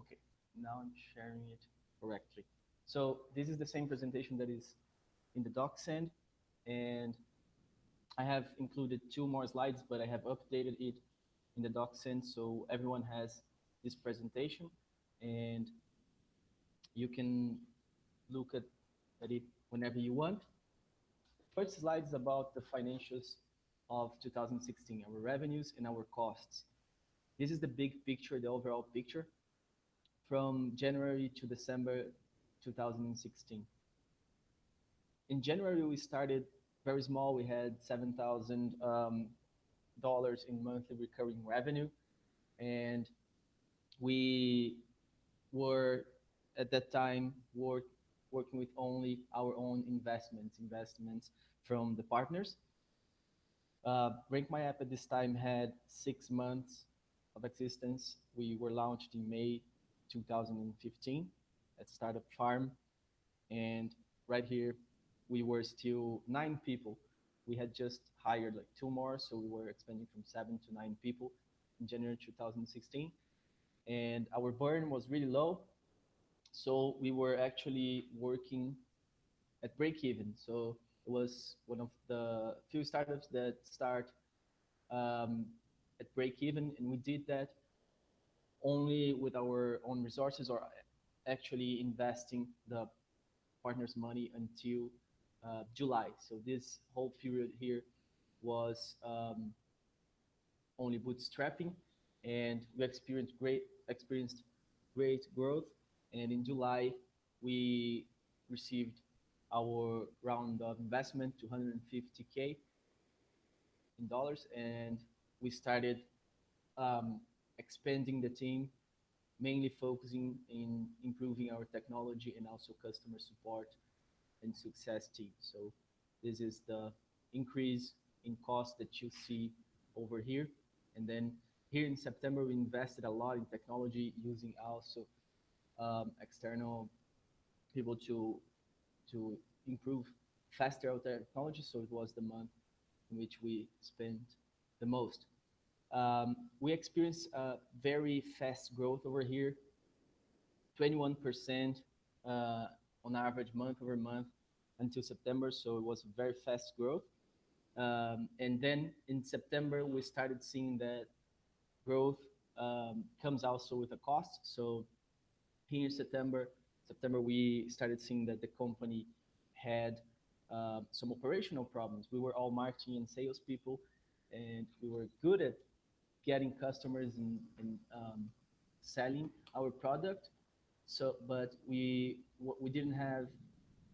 Okay, now I'm sharing it correctly. So this is the same presentation that is in the DocSend, and I have included two more slides, but I have updated it in the DocSend so everyone has this presentation, and you can look at it whenever you want. First slide is about the financials of 2016, our revenues and our costs. This is the big picture, the overall picture from January to December 2016. In January, we started very small. We had $7,000 in monthly recurring revenue, and we were at that time working with only our own investments from the partners. RankMyApp at this time had 6 months of existence. We were launched in May 2015 at Startup Farm, and right here we were still 9 people. We had just hired like 2 more, so we were expanding from 7 to 9 people in January 2016, and our burn was really low, so we were actually working at break even. So it was one of the few startups that start um, at break even, and we did that only with our own resources, or actually investing the partners' money until July. So this whole period here was only bootstrapping, and we experienced great growth. And in July, we received our round of investment, 250K in dollars, and we started um, expanding the team, mainly focusing in improving our technology and also customer support and success team. So this is the increase in cost that you see over here. And then here in September, we invested a lot in technology, using also external people to improve faster our technology. So it was the month in which we spent the most. We experienced a very fast growth over here, 21% on average month over month until September. So it was very fast growth. And then in September, we started seeing that growth comes also with a cost. So here in September, we started seeing that the company had some operational problems. We were all marketing and salespeople, and we were good at getting customers and selling our product. So, but we didn't have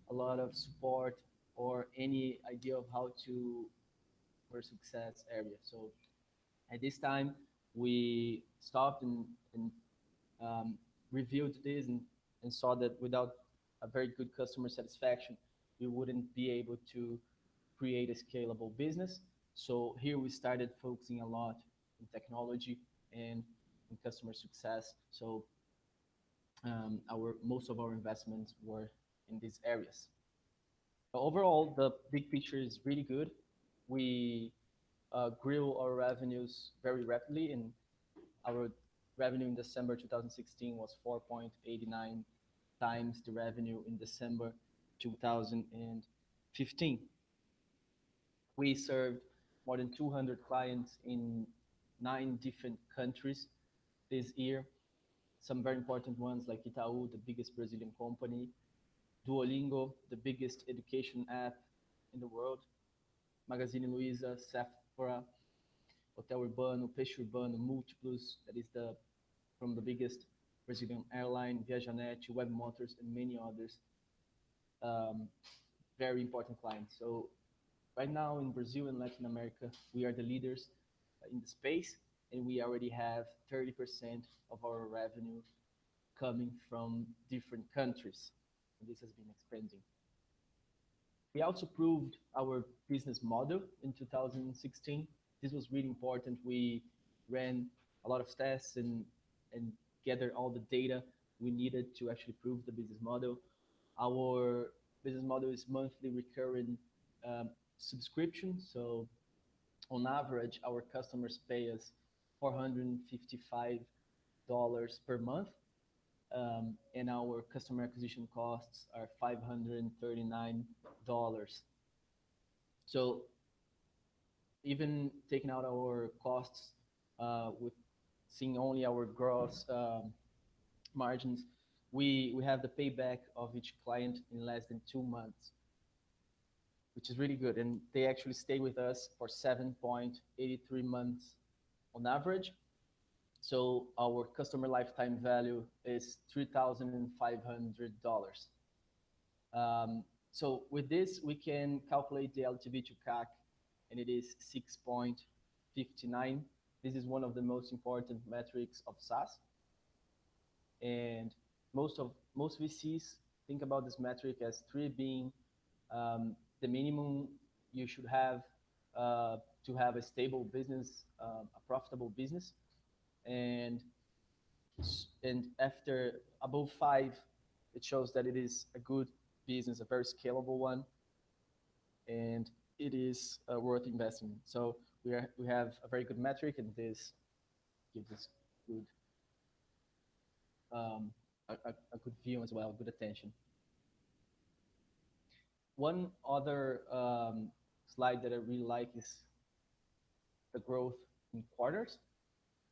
a lot of support or any idea of how to for success area. So at this time, we stopped and reviewed this and saw that without a very good customer satisfaction, we wouldn't be able to create a scalable business. So here we started focusing a lot in technology and in customer success. So our most of our investments were in these areas. But overall, the big picture is really good. We grew our revenues very rapidly, and our revenue in December 2016 was 4.89 times the revenue in December 2015. We served more than 200 clients in 9 different countries this year. Some very important ones like Itaú, the biggest Brazilian company, Duolingo, the biggest education app in the world, Magazine Luiza, Sephora, Hotel Urbano, Peixe Urbano, Multiplus, that is from the biggest Brazilian airline, Viajanet, Web Motors, and many others. Very important clients. So right now in Brazil and Latin America, we are the leaders in the space, and we already have 30% of our revenue coming from different countries. And this has been expanding. We also proved our business model in 2016. This was really important. We ran a lot of tests and gathered all the data we needed to actually prove the business model. Our business model is monthly recurring subscription. So on average, our customers pay us $455 per month. and our customer acquisition costs are $539. So even taking out our costs, with seeing only our gross margins, we have the payback of each client in less than 2 months, which is really good. And they actually stay with us for 7.83 months on average. So our customer lifetime value is $3,500. Um, so with this, we can calculate the LTV to CAC, and it is 6.59. This is one of the most important metrics of SaaS, and most VCs think about this metric as three being the minimum you should have to have a stable business, a profitable business, and after above five, it shows that it is a good business, a very scalable one, and it is worth investing. So we have a very good metric, and this gives us good a good view as well, good attention. One other slide that I really like is the growth in quarters,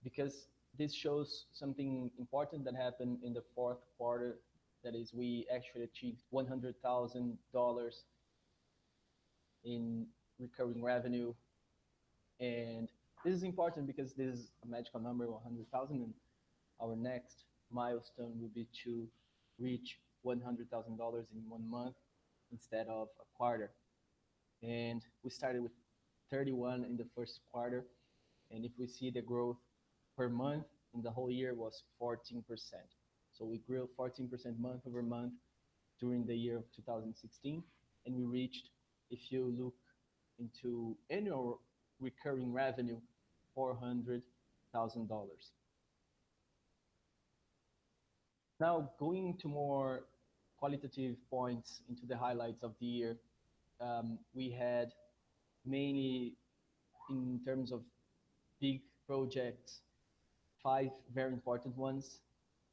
because this shows something important that happened in the fourth quarter. That is, we actually achieved $100,000 in recurring revenue. And this is important because this is a magical number, 100,000, and our next milestone will be to reach $100,000 in 1 month instead of a quarter. And we started with 31 in the first quarter, and if we see the growth per month in the whole year was 14%. So we grew 14% month over month during the year of 2016, and we reached, if you look into annual recurring revenue, $400,000. Now, going into more qualitative points into the highlights of the year, we had mainly, in terms of big projects, five very important ones.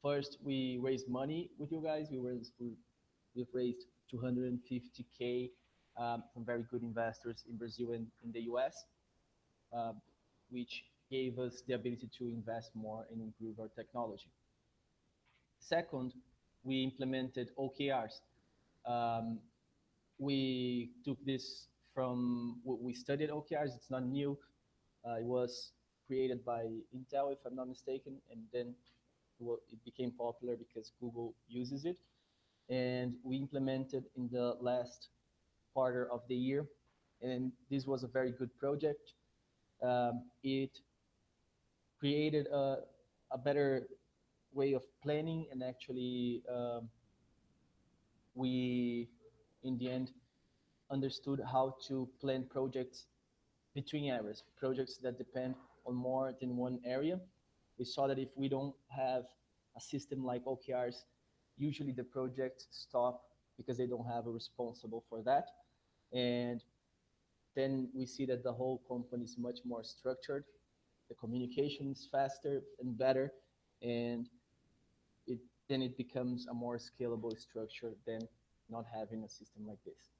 First, we raised money with you guys. We've raised 250K from very good investors in Brazil and in the US, uh, which gave us the ability to invest more and improve our technology. Second, we implemented OKRs. Um, we took this from, we studied OKRs. It's not new. It was created by Intel, if I'm not mistaken, and then it became popular because Google uses it. And we implemented in the last quarter of the year, and this was a very good project. It created a better way of planning, and actually we, in the end, understood how to plan projects between areas, projects that depend on more than one area. We saw that if we don't have a system like OKRs, usually the projects stop because they don't have a responsible for that. And then we see that the whole company is much more structured. The communication is faster and better, and it then it becomes a more scalable structure than not having a system like this.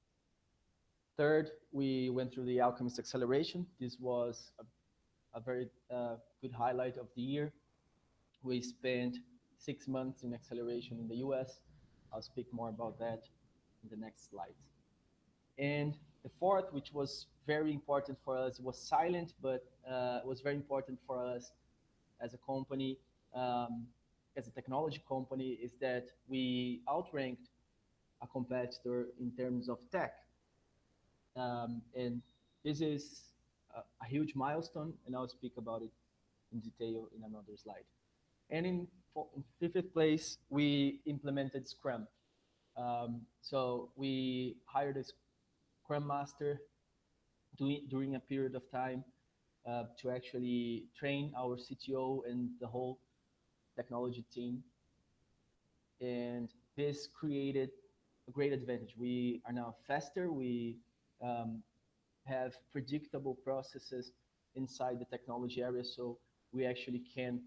Third, we went through the Alchemist Acceleration. This was a very good highlight of the year. We spent 6 months in acceleration in the US. I'll speak more about that in the next slides. And the fourth, which was very important for us, was silent, but was very important for us as a company, um, as a technology company, is that we outranked a competitor in terms of tech. And this is a huge milestone, and I'll speak about it in detail in another slide. And in fifth place, we implemented Scrum. So we hired a Scrum Master during a period of time to actually train our CTO and the whole technology team. And this created a great advantage. We are now faster. We um, have predictable processes inside the technology area, so we actually can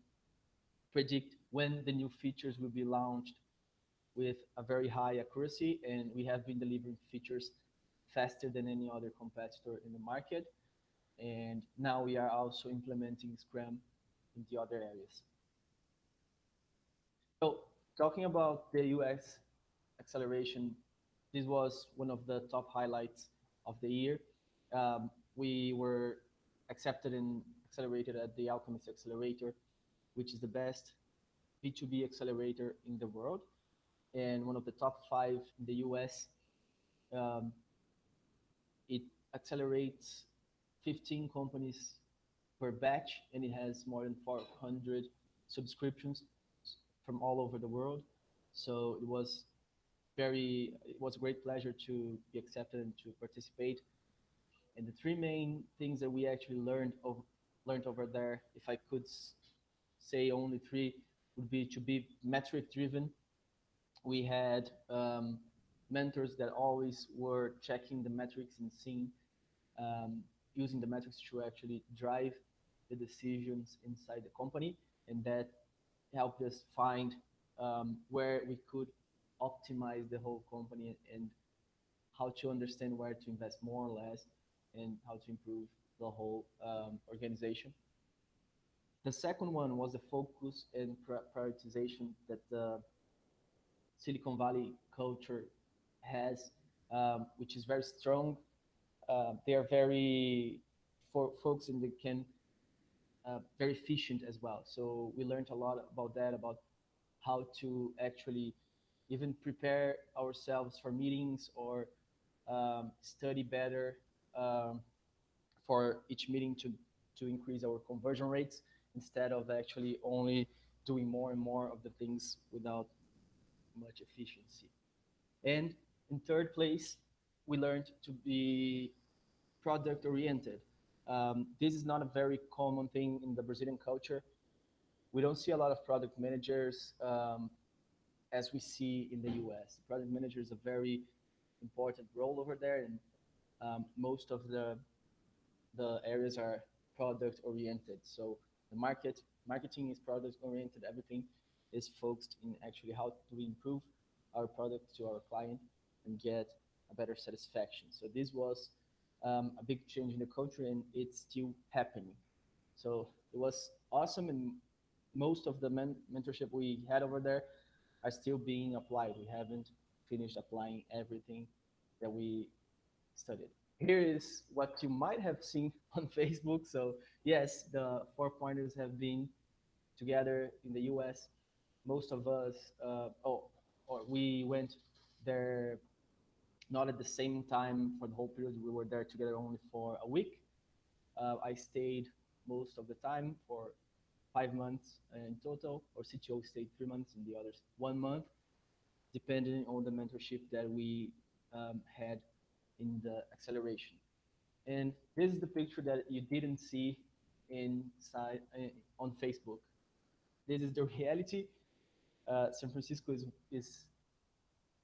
predict when the new features will be launched with a very high accuracy, and we have been delivering features faster than any other competitor in the market. And now we are also implementing Scrum in the other areas. So talking about the UX acceleration, this was one of the top highlights of the year. We were accepted and accelerated at the Alchemist Accelerator, which is the best B2B accelerator in the world and one of the top five in the US. Um, it accelerates 15 companies per batch, and it has more than 400 subscriptions from all over the world. So it was a great pleasure to be accepted and to participate. And the three main things that we actually learned over there, if I could say only three, would be to be metric driven. We had mentors that always were checking the metrics and seeing um, using the metrics to actually drive the decisions inside the company, and that helped us find where we could optimize the whole company and how to understand where to invest more or less and how to improve the whole organization. The second one was the focus and prioritization that the Silicon Valley culture has, which is very strong. They are very for folks and they can very efficient as well. So we learned a lot about that, about how to actually even prepare ourselves for meetings or study better um, for each meeting to increase our conversion rates instead of actually only doing more and more of the things without much efficiency. And in third place, we learned to be product oriented. This is not a very common thing in the Brazilian culture. We don't see a lot of product managers as we see in the US. Product manager is a very important role over there, and most of the areas are product oriented. So the marketing is product oriented. Everything is focused in actually how do we improve our product to our client and get a better satisfaction. So this was a big change in the culture, and it's still happening. So it was awesome, and most of the mentorship we had over there are still being applied. We haven't finished applying everything that we studied. Here is what you might have seen on Facebook. So yes, the four pointers have been together in the US. Most of us, or we went there not at the same time for the whole period. We were there together only for a week. I stayed most of the time for 5 months in total, or CTO stayed 3 months and the others 1 month, depending on the mentorship that we had in the acceleration. And this is the picture that you didn't see inside on Facebook. This is the reality. San Francisco is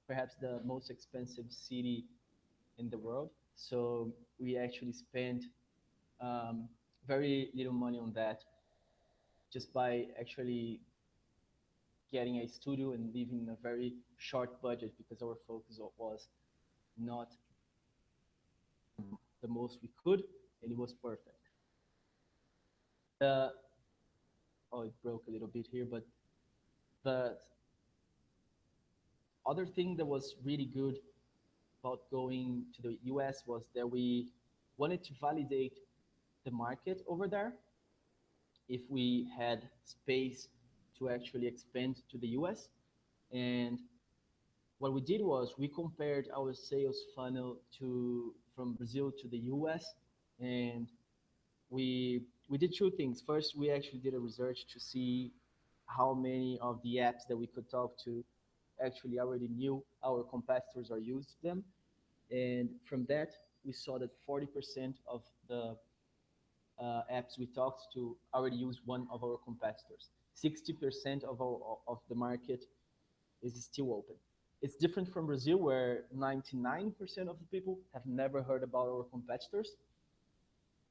perhaps the most expensive city in the world. So we actually spent very little money on that just by actually getting a studio and living in a very short budget because our focus was not the most we could, and it was perfect. The oh, it broke a little bit here, but the other thing that was really good about going to the US was that we wanted to validate the market over there if we had space to actually expand to the US. And what we did was we compared our sales funnel to from Brazil to the US, and we did two things. First, we actually did a research to see how many of the apps that we could talk to actually already knew our competitors or used them. And from that, we saw that 40% of the apps we talked to already use one of our competitors. 60% of the market is still open. It's different from Brazil, where 99% of the people have never heard about our competitors,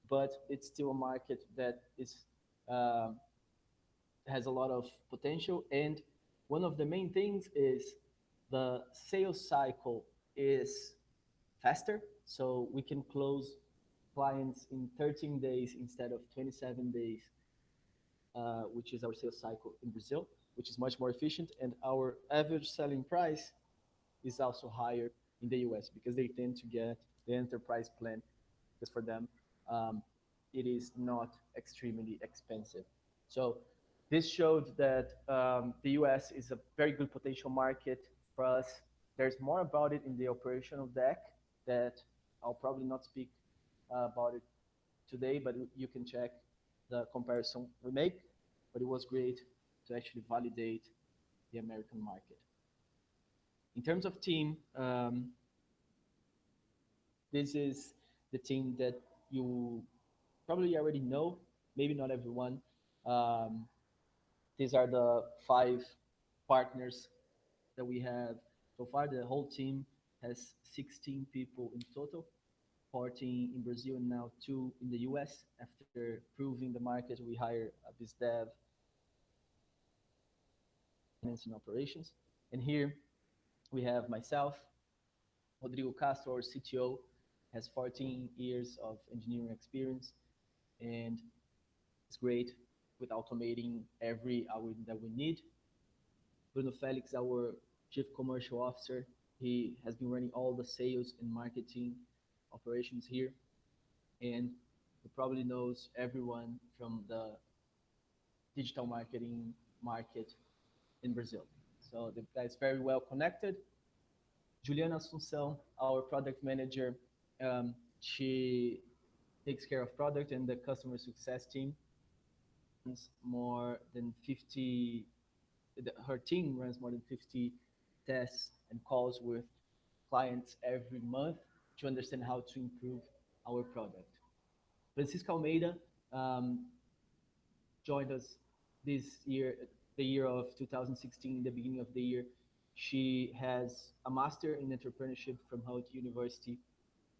but it's still a market that is uh, has a lot of potential. And one of the main things is the sales cycle is faster. So we can close clients in 13 days instead of 27 days, which is our sales cycle in Brazil, which is much more efficient. And our average selling price is also higher in the US because they tend to get the enterprise plan because for them, um, it is not extremely expensive. So this showed that the US is a very good potential market for us. There's more about it in the operational deck that I'll probably not speak about it today, but you can check the comparison we make. But it was great to actually validate the American market. In terms of team, this is the team that you probably already know, maybe not everyone. Um, these are the 5 partners that we have so far. The whole team has 16 people in total, 14 in Brazil and now 2 in the US. After proving the market, we hire a biz dev, finance and operations. And here we have myself, Rodrigo Castro, our CTO, has 14 years of engineering experience, and it's great with automating every hour that we need. Bruno Felix, our chief commercial officer, he has been running all the sales and marketing operations here, and he probably knows everyone from the digital marketing market in Brazil. So the guy is very well connected. Juliana Assunção, our product manager, she takes care of product and the customer success team. More than 50, her team runs more than 50 tests and calls with clients every month to understand how to improve our product. Francisca Almeida joined us this year, the year of 2016, the beginning of the year. She has a master in entrepreneurship from Howard University.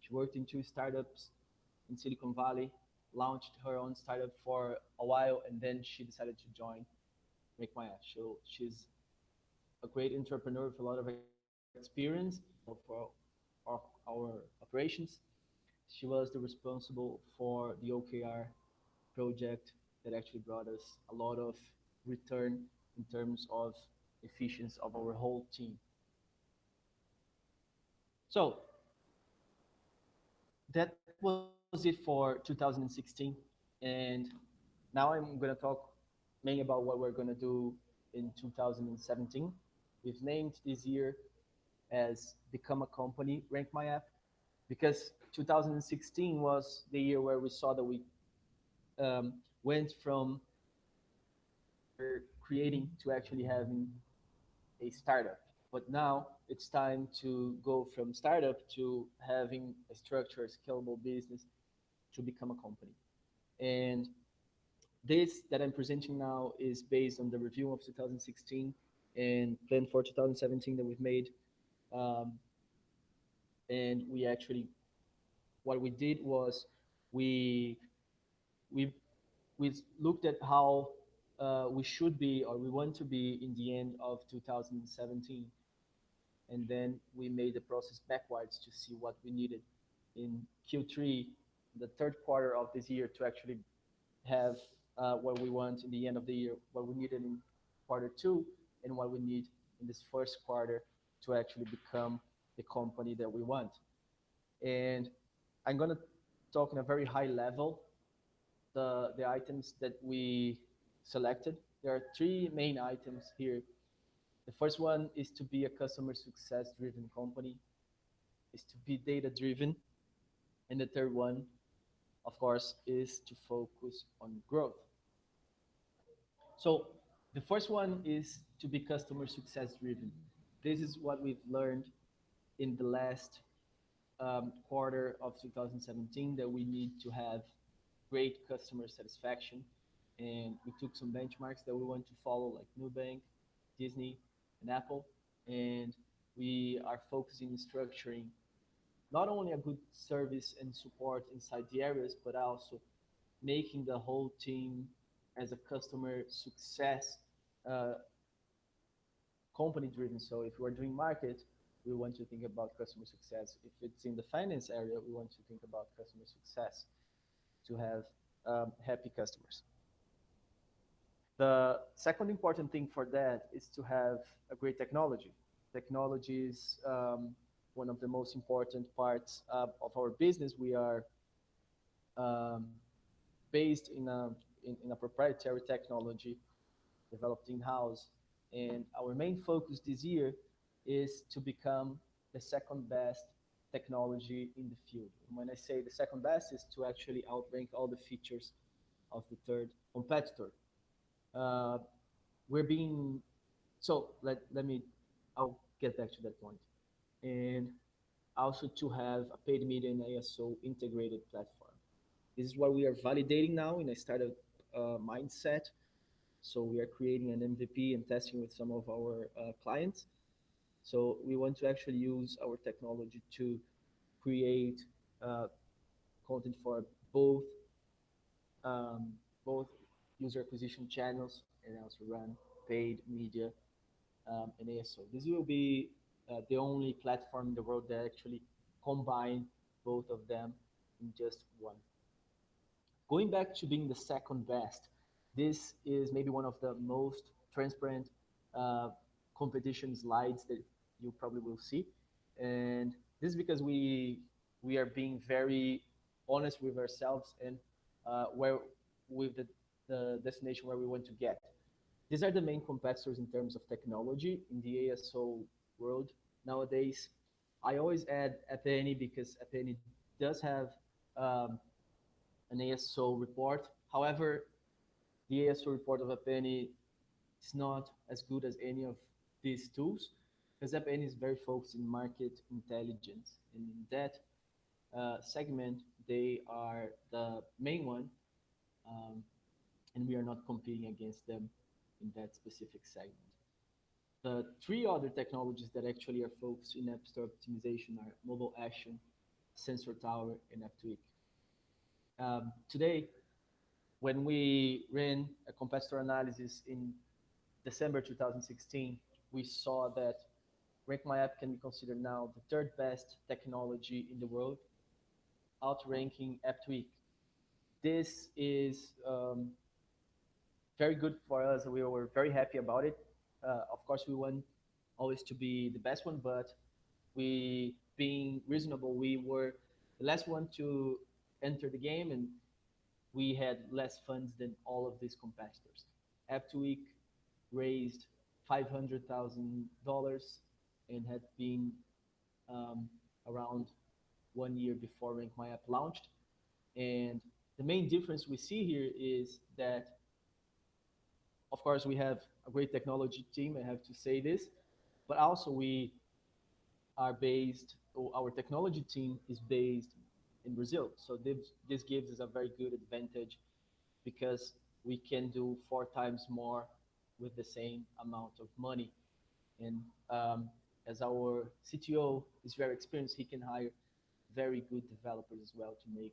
She worked in 2 startups in Silicon Valley, launched her own startup for a while, and then she decided to join RankMyApp's. So she's a great entrepreneur with a lot of experience for our operations. She was the responsible for the OKR project that actually brought us a lot of return in terms of efficiency of our whole team. So that was it for 2016. And now I'm going to talk mainly about what we're going to do in 2017. We've named this year as Become a Company, Rank My App, because 2016 was the year where we saw that we went from creating to actually having a startup. But now it's time to go from startup to having a structured, scalable business to become a company. And this that I'm presenting now is based on the review of 2016 and plan for 2017 that we've made. Um, and we actually, what we did was we we we looked at how we should be or we want to be in the end of 2017, and then we made the process backwards to see what we needed in Q3, the third quarter of this year, to actually have what we want in the end of the year, what we needed in quarter 2, and what we need in this first quarter to actually become the company that we want. And I'm going to talk in a very high level the items that we selected. There are 3 main items here. The first one is to be a customer success driven company, is to be data driven. And the third one, of course, is to focus on growth. So the first one is to be customer success driven. This is what we've learned in the last quarter of 2017, that we need to have great customer satisfaction. And we took some benchmarks that we want to follow, like Nubank, Disney, and Apple. And we are focusing on structuring not only a good service and support inside the areas, but also making the whole team as a customer success uh, company driven. So if we are doing market, we want to think about customer success. If it's in the finance area, we want to think about customer success to have happy customers. The second important thing for that is to have a great technology. Technology is one of the most important parts of our business. We are um, based in a proprietary technology developed in-house. And our main focus this year is to become the second best technology in the field. And when I say the second best, is to actually outrank all the features of the third competitor. Uh, we're being so let me I'll get back to that point. And also to have a paid media and ASO integrated platform. This is what we are validating now in a startup mindset. So we are creating an MVP and testing with some of our clients. So we want to actually use our technology to create uh, content for both um, both user acquisition channels and also run paid media and ASO. This will be the only platform in the world that actually combine both of them in just one. Going back to being the second best, this is maybe one of the most transparent uh, competition slides that you probably will see, and this is because we are being very honest with ourselves and where with the destination where we want to get. These are the main competitors in terms of technology in the ASO world nowadays. I always add Apeni because Apeni does have um, an ASO report. However, the ASO report of Apeni is not as good as any of these tools because Apeni is very focused in market intelligence. And in that segment, they are the main one, um, and we are not competing against them in that specific segment. The three other technologies that actually are focused in App Store optimization are mobile action, sensor tower, and app today, when we ran a competitor analysis in December 2016, we saw that RankMyApp can be considered now the third best technology in the world, outranking AppTweak. This is very good for us. We were very happy about it. Of course, we want always to be the best one, but we, being reasonable, we were the last one to enter the game, and we had less funds than all of these competitors. AppTweak raised $500,000 and had been um, around 1 year before Rank My App launched. And the main difference we see here is that, of course, we have a great technology team. I have to say this, but also we are based. Our technology team is based in Brazil, so this gives us a very good advantage because we can do 4 times more with the same amount of money. And as our CTO is very experienced, he can hire very good developers as well to make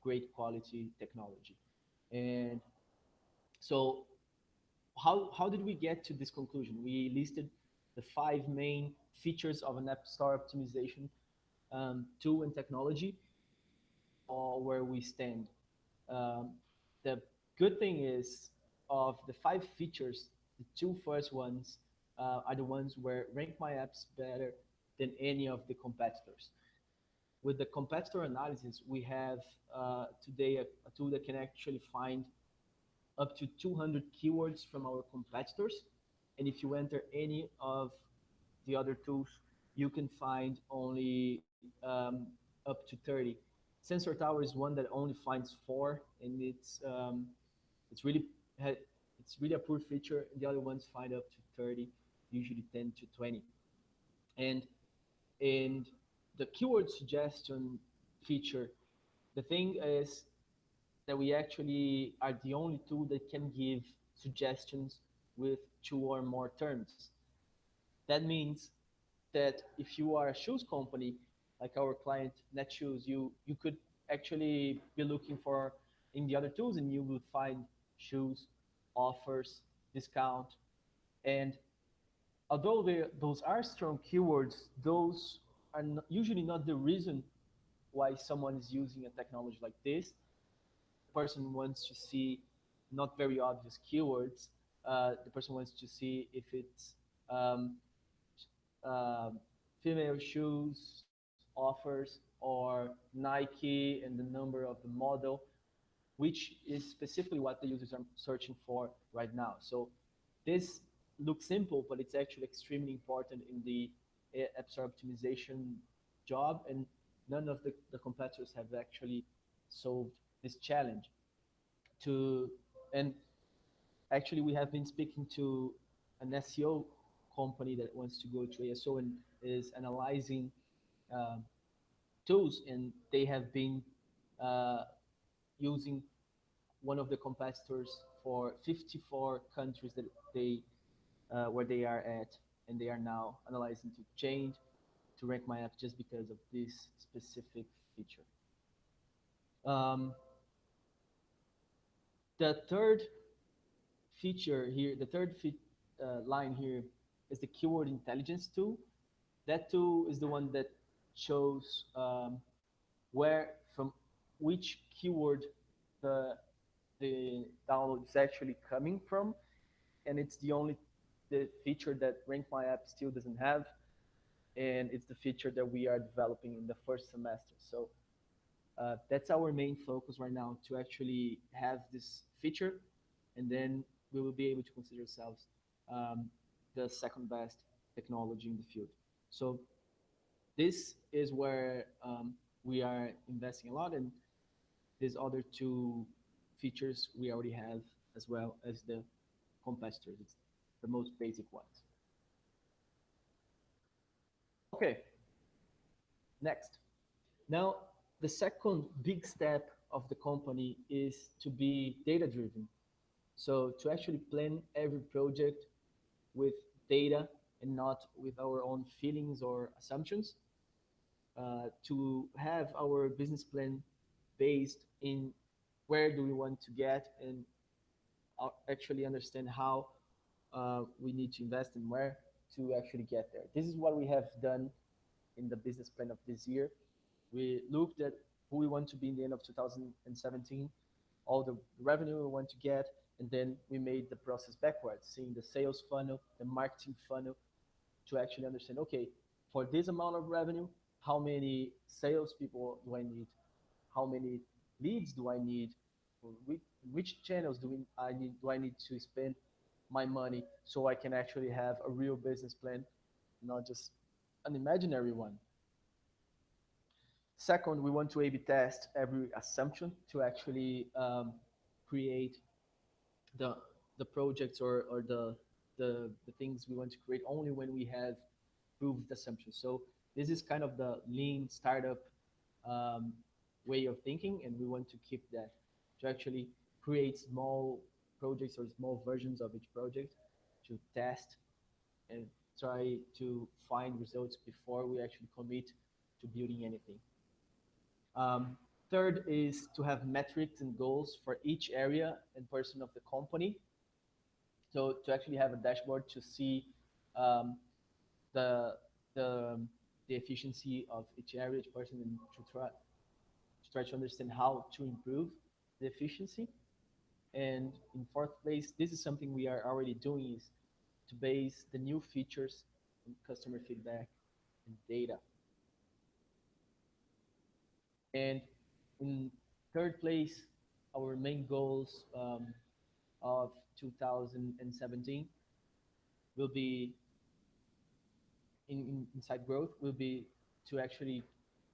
great quality technology. And so, how did we get to this conclusion? We listed the 5 main features of an app store optimization tool and technology, all where we stand. Um, the good thing is, of the 5 features, the 2 first ones are the ones where rank my apps better than any of the competitors. With the competitor analysis, we have today a tool that can actually find up to 200 keywords from our competitors. And if you enter any of the other tools, you can find only up to 30. Sensor Tower is one that only finds 4, and it's really it's really a poor feature. The other ones find up to 30, usually 10 to 20. And and the keyword suggestion feature, the thing is that we actually are the only tool that can give suggestions with 2 or more terms. That means that if you are a shoes company, like our client Netshoes, you could actually be looking for in the other tools, and you will find shoes, offers, discount, and although those are strong keywords, those are usually not the reason why someone is using a technology like this. The person wants to see not very obvious keywords. The person wants to see if it's um, um female shoes offers or Nike and the number of the model, which is specifically what the users are searching for right now. So this looks simple, but it's actually extremely important in the App Store optimization job, and none of the competitors have actually solved this challenge. To and actually, we have been speaking to an SEO company that wants to go to ASO and is analyzing um, tools, and they have been uh, using one of the competitors for 54 countries that they where they are at, and they are now analyzing to change to rank my app just because of this specific feature. Um, the third feature here, the line here is the keyword intelligence tool. That tool is the one that shows where from which keyword the the download is actually coming from, and it's the feature that Rank My App still doesn't have, and it's the feature that we are developing in the first semester. So that's our main focus right now, to actually have this feature, and then we will be able to consider ourselves um, the second best technology in the field. So this is where we are investing a lot, and these other two features we already have as well as the competitors. It's the most basic ones. Okay, next. Now, the second big step of the company is to be data driven. So to actually plan every project with data and not with our own feelings or assumptions, to have our business plan based in where do we want to get, and actually understand how we need to invest and where to actually get there. This is what we have done in the business plan of this year. We looked at who we want to be in the end of 2017, all the revenue we want to get, and then we made the process backwards, seeing the sales funnel, the marketing funnel, to actually understand, okay, for this amount of revenue, how many salespeople do I need? How many leads do I need? Which channels do I need to spend my money so I can actually have a real business plan, not just an imaginary one. Second, we want to A/B test every assumption to actually create the the projects or the things we want to create only when we have proved assumptions. So this is kind of the lean startup um, way of thinking, and we want to keep that, to actually create small projects or small versions of each project to test and try to find results before we actually commit to building anything. Um, Third is to have metrics and goals for each area and person of the company. So to actually have a dashboard to see um, the, the the efficiency of each area, each person, and to try to understand how to improve the efficiency. And in fourth place, this is something we are already doing, is to base the new features on customer feedback and data. And in third place, our main goals of 2017 will be inside growth will be to actually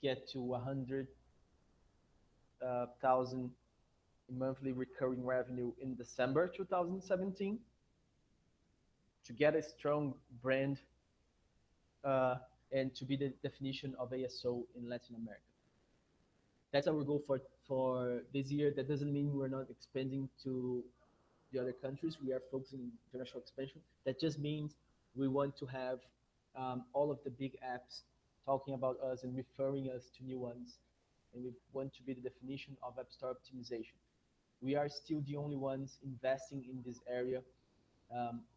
get to 100,000 in monthly recurring revenue in December 2017, to get a strong brand and to be the definition of ASO in Latin America. That's our goal for this year. That doesn't mean we're not expanding to the other countries. We are focusing on international expansion. That just means we want to have all of the big apps talking about us and referring us to new ones. And we want to be the definition of App Store optimization. we are still the only ones investing in this area,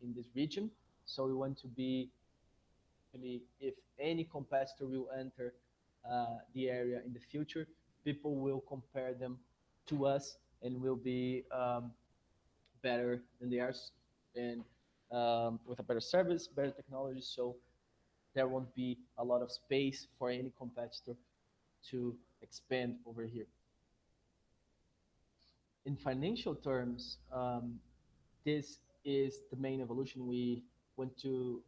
in this region. So we want to be really, if any competitor will enter the area in the future, people will compare them to us and will be better than theirs and with a better service, better technology. So there won't be a lot of space for any competitor to expand over here. In financial terms, this is the main evolution. We want to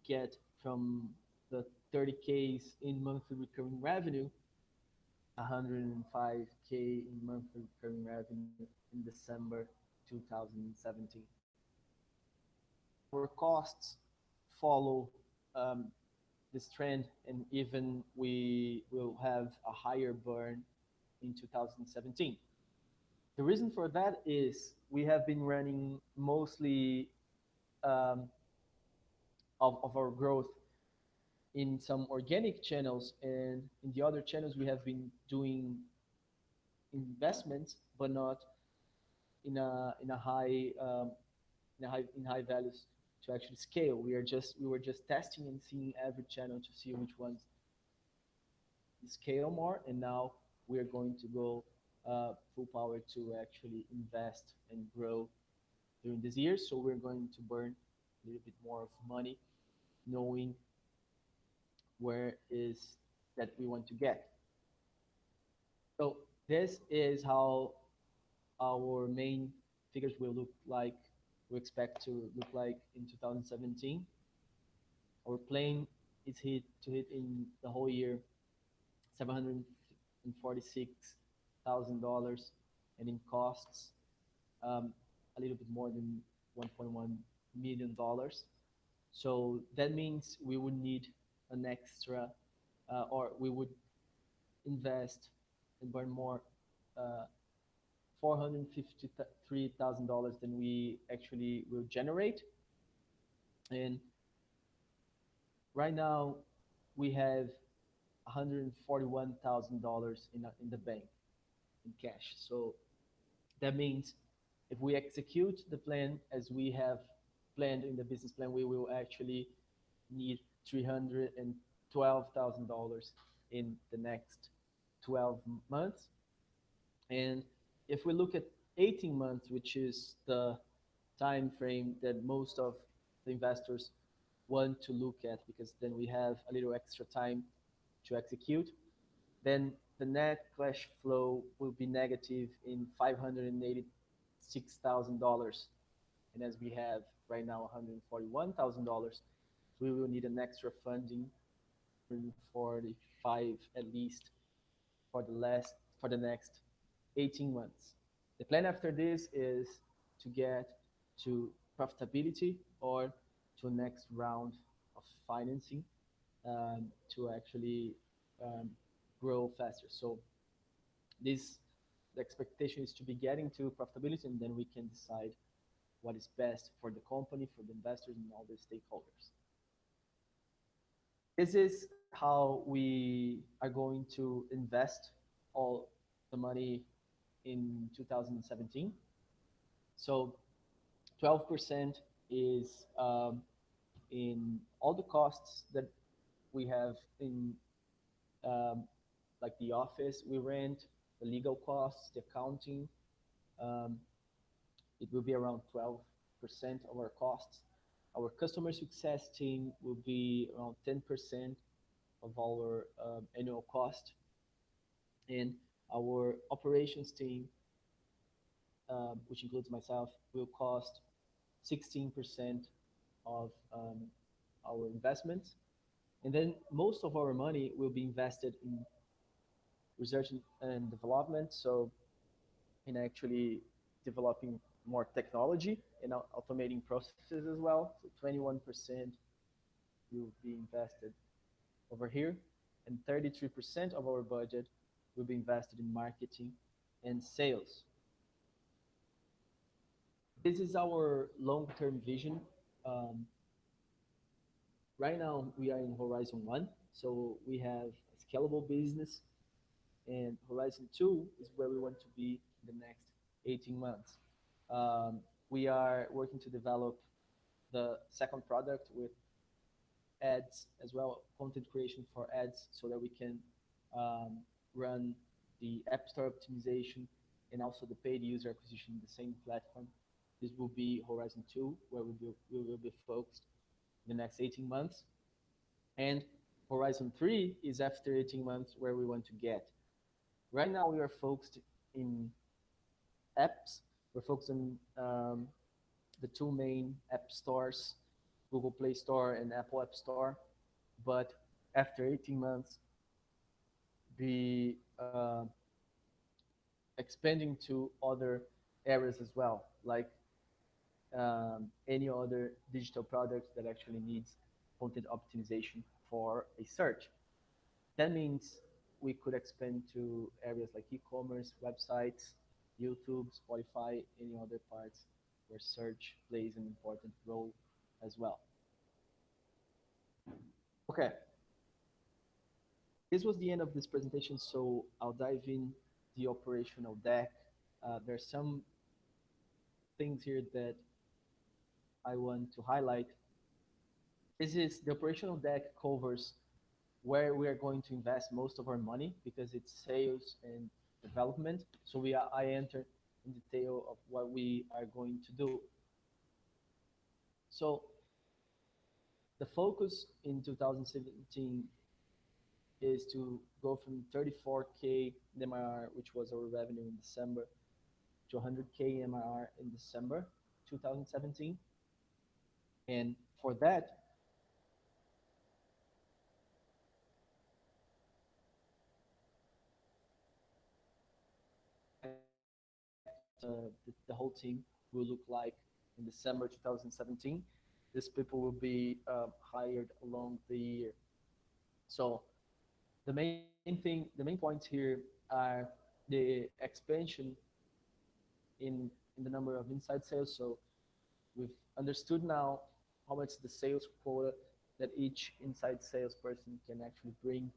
get from the 30Ks in monthly recurring revenue, 105K in monthly recurring revenue in December 2017. Our costs follow this trend, and even we will have a higher burn in 2017. The reason for that is we have been running mostly um, of our growth in some organic channels, and in the other channels we have been doing investments, but not in a high in high values to actually scale. We were just testing and seeing every channel to see which ones scale more, and now we are going to go full power to actually invest and grow during this year. So we're going to burn a little bit more of money, knowing where is that we want to get. So this is how our main figures will look like. We expect to look like in 2017. Our plan is to hit in the whole year $746,000, and in costs a little bit more than $1.1 million. So that means we would need an extra, or we would invest and burn more $453,000 than we actually will generate. And right now we have $141,000 in the bank in cash. So that means if we execute the plan as we have planned in the business plan, we will actually need $312,000 in the next 12 months. And if we look at 18 months, which is the time frame that most of the investors want to look at, because then we have a little extra time to execute, then the net cash flow will be negative in $586,000. And as we have right now $141,000, we will need an extra funding, 45 at least, for the next 18 months. The plan after this is to get to profitability or to a next round of financing, to actually um, grow faster. So this the expectation is to be getting to profitability, and then we can decide what is best for the company, for the investors, and all the stakeholders. This is how we are going to invest all the money in 2017. So 12% is in all the costs that we have in, um, like the office we rent, the legal costs, the accounting. Um, it will be around 12% of our costs. Our customer success team will be around 10% of our annual cost, and our operations team, which includes myself, will cost 16% of our investments. And then most of our money will be invested in research and development, so in actually developing more technology and automating processes as well. So 21% will be invested over here, and 33% of our budget will be invested in marketing and sales. This is our long-term vision. Um, right now, we are in Horizon 1, so we have a scalable business, and Horizon 2 is where we want to be in the next 18 months. Um, we are working to develop the second product with ads as well, content creation for ads, so that we can um, run the App Store optimization and also the paid user acquisition in the same platform. This will be Horizon 2, where we will be focused in the next 18 months. And Horizon 3 is after 18 months, where we want to get. Right now, we are focused in apps. We're focused on the two main app stores, Google Play Store and Apple App Store. But after 18 months, be expanding to other areas as well, like any other digital product that actually needs content optimization for a search. That means we could expand to areas like e-commerce, websites, YouTube, Spotify, any other parts where search plays an important role as well. Okay, this was the end of this presentation, so I'll dive in the operational deck. There's some things here that I want to highlight. This is the operational deck covers where we are going to invest most of our money because it's sales and development. So I enter in detail of what we are going to do. So the focus in 2017 is to go from 34K MRR, which was our revenue in December, to 100K MRR in December 2017. And for that, the whole team will look like in December 2017. These people will be hired along the year. So the main points here are the expansion in the number of inside sales. So we've understood now how much the sales quota that each inside salesperson can actually bring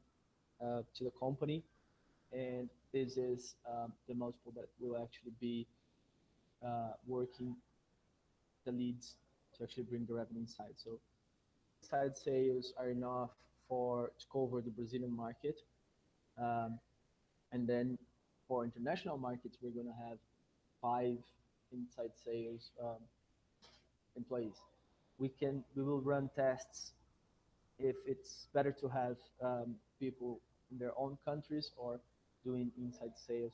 to the company, and this is the multiple that will actually be working the leads to actually bring the revenue inside. So inside sales are enough to cover the Brazilian market, um, and then for international markets, we're going to have 5 inside sales employees. We will run tests if it's better to have people in their own countries or doing inside sales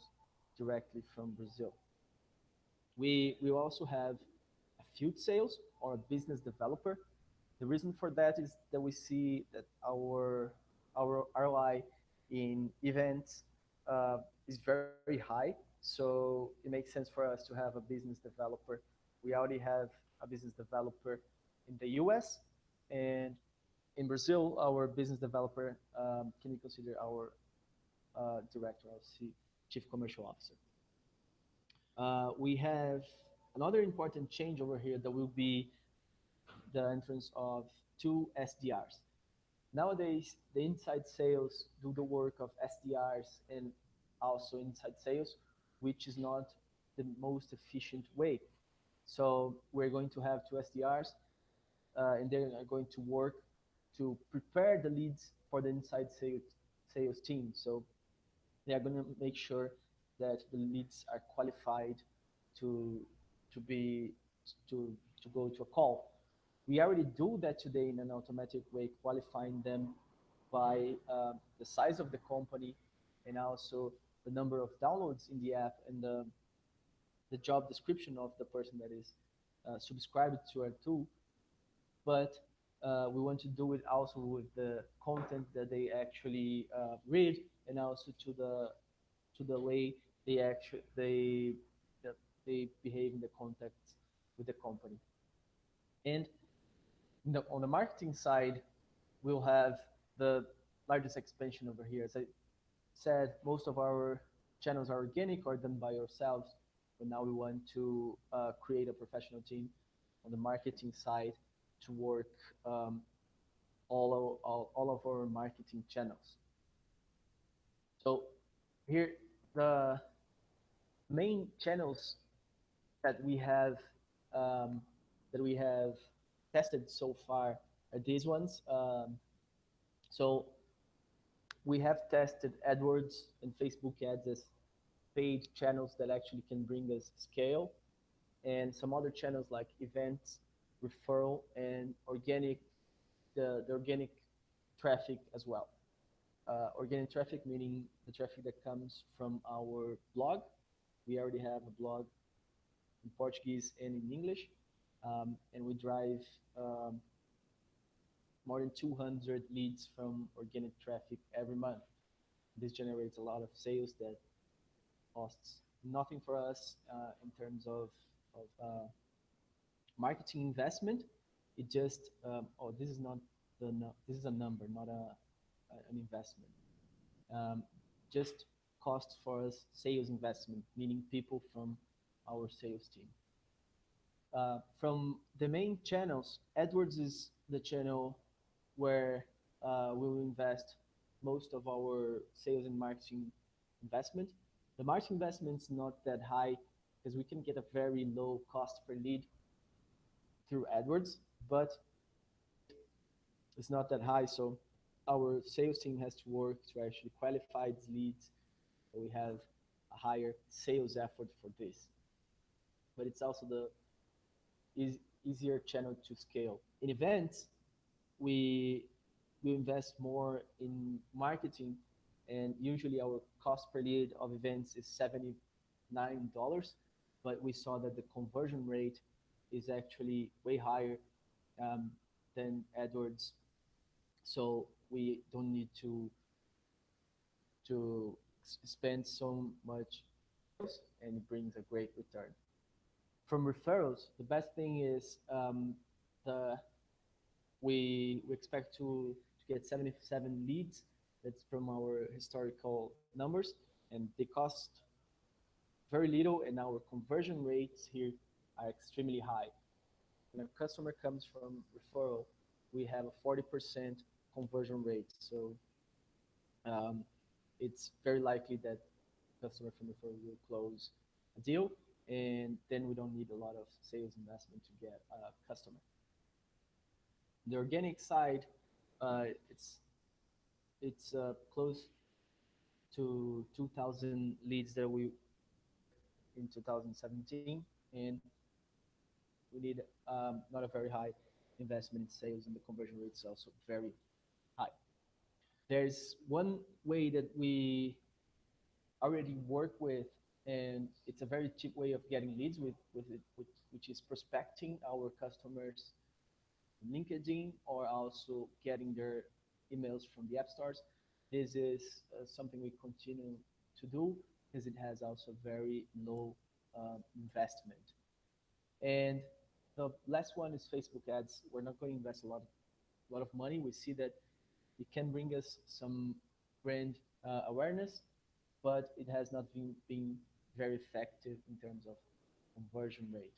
directly from Brazil. We will also have a field sales or a business developer. The reason for that is that we see that our ROI in events is very high. So it makes sense for us to have a business developer. We already have a business developer in the US, and in Brazil, our business developer can be considered our director, our chief commercial officer. We have another important change over here that will be the entrance of 2 SDRs. Nowadays, the inside sales do the work of SDRs and also inside sales, which is not the most efficient way. So we're going to have 2 SDRs, and they're going to work to prepare the leads for the inside sales team. So they are going to make sure that the leads are qualified to to be to to go to a call. We already do that today in an automatic way, qualifying them by the size of the company and also the number of downloads in the app and the job description of the person that is subscribed to our tool. But we want to do it also with the content that they actually read, and also to the way that they behave in the contacts with the company. And on the marketing side, we'll have the largest expansion over here. As I said, most of our channels are organic or done by ourselves, but now we want to create a professional team on the marketing side to work all of our marketing channels. So here, the main channels that we have um, that we have tested so far are these ones. So we have tested AdWords and Facebook ads as paid channels that actually can bring us scale, and some other channels like events, referral, and organic, the organic traffic as well. Organic traffic meaning the traffic that comes from our blog. We already have a blog in Portuguese and in English, and we drive um, more than 200 leads from organic traffic every month. This generates a lot of sales that costs nothing for us in terms of marketing investment. It just this is not this is a number, not an investment. Um, just costs for us sales investment, meaning people from our sales team. From the main channels, AdWords is the channel where we will invest most of our sales and marketing investment. The marketing investment is not that high because we can get a very low cost per lead through AdWords, but it's not that high. So our sales team has to work to actually qualify these leads. So we have a higher sales effort for this. But it's also the easier channel to scale. In events, we we invest more in marketing, and usually our cost per lead of events is $79, but we saw that the conversion rate is actually way higher um, than AdWords, so we don't need to spend so much, and it brings a great return. From referrals, the best thing is the we expect to get 77 leads. That's from our historical numbers, and they cost very little, and our conversion rates here are extremely high. When a customer comes from referral, we have a 40% conversion rate. So um, it's very likely that customer from referral will close a deal, and then we don't need a lot of sales investment to get a customer. The organic side, uh, it's it's close to 2,000 leads that we in 2017, and we need not a very high investment in sales, and the conversion rate is also very high. There's one way that we already work with, and it's a very cheap way of getting leads with it, which is prospecting our customers on LinkedIn, or also getting their emails from the app stores. This is something we continue to do because it has also very low investment. And the last one is Facebook ads. We're not going to invest lot of money. We see that it can bring us some brand awareness, but it has not been very effective in terms of conversion rate.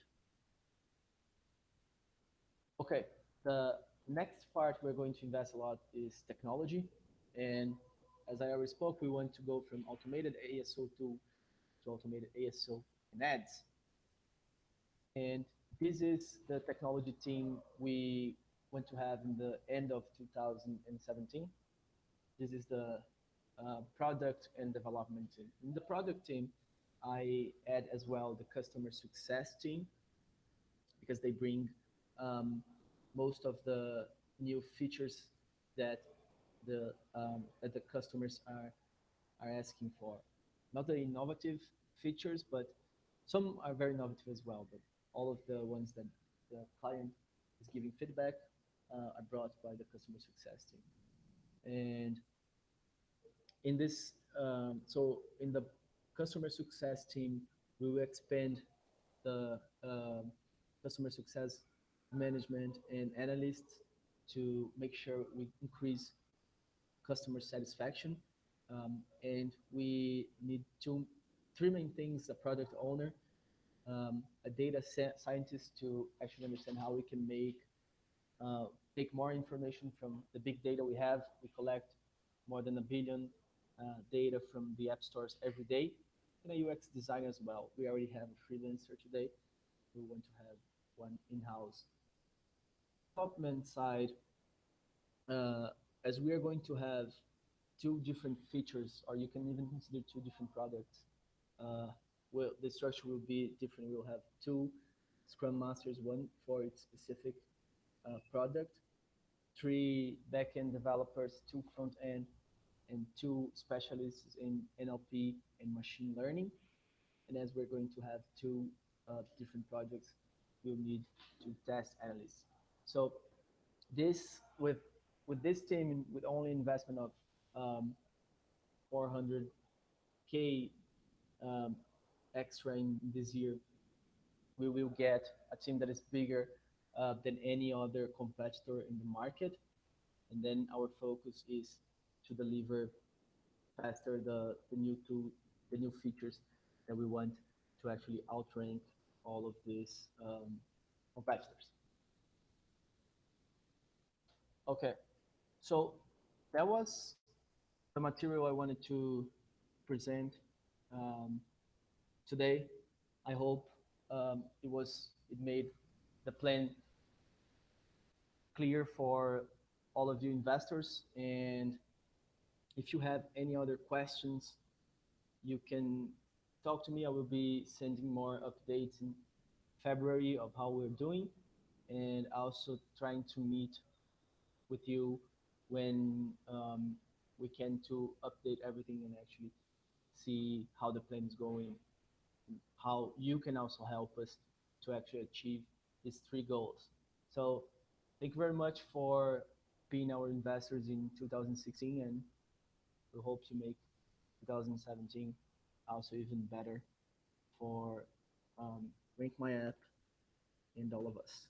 Okay, the next part we're going to invest a lot is technology. And as I already spoke, we want to go from automated ASO to automated ASO and ads. And this is the technology team we want to have in the end of 2017. This is the product and development team. In the product team, I add as well the customer success team because they bring most of the new features that the customers are asking for. Not the innovative features, but some are very innovative as well. But all of the ones that the client is giving feedback are brought by the customer success team. And in this, so in the customer success team, we will expand the customer success management and analysts to make sure we increase customer satisfaction. And we need three main things: a product owner, a data scientist to actually understand how we can take more information from the big data we have. We collect more than a billion data from the app stores every day, and a UX designer as well. We already have a freelancer today we want to have one in-house. Development side, uh, as we are going to have two different features, or you can even consider two different products. Uh, well, the structure will be different. We'll have two Scrum Masters, one for its specific product, three backend developers, two front end, and two specialists in NLP and machine learning. And as we're going to have two different projects, we'll need two test analysts. So this with this team with only investment of 400K um, extra in this year, we will get a team that is bigger than any other competitor in the market. And then our focus is to deliver faster the new features that we want to actually outrank all of these competitors. Okay, so that was the material I wanted to present um, today. I hope it made the plan clear for all of you investors. And if you have any other questions, you can talk to me. I will be sending more updates in February of how we're doing, and also trying to meet with you when we can to update everything and actually see how the plan is going, how you can also help us to actually achieve these three goals. So thank you very much for being our investors in 2016, and we hope to make 2017 also even better for Rank My App and all of us.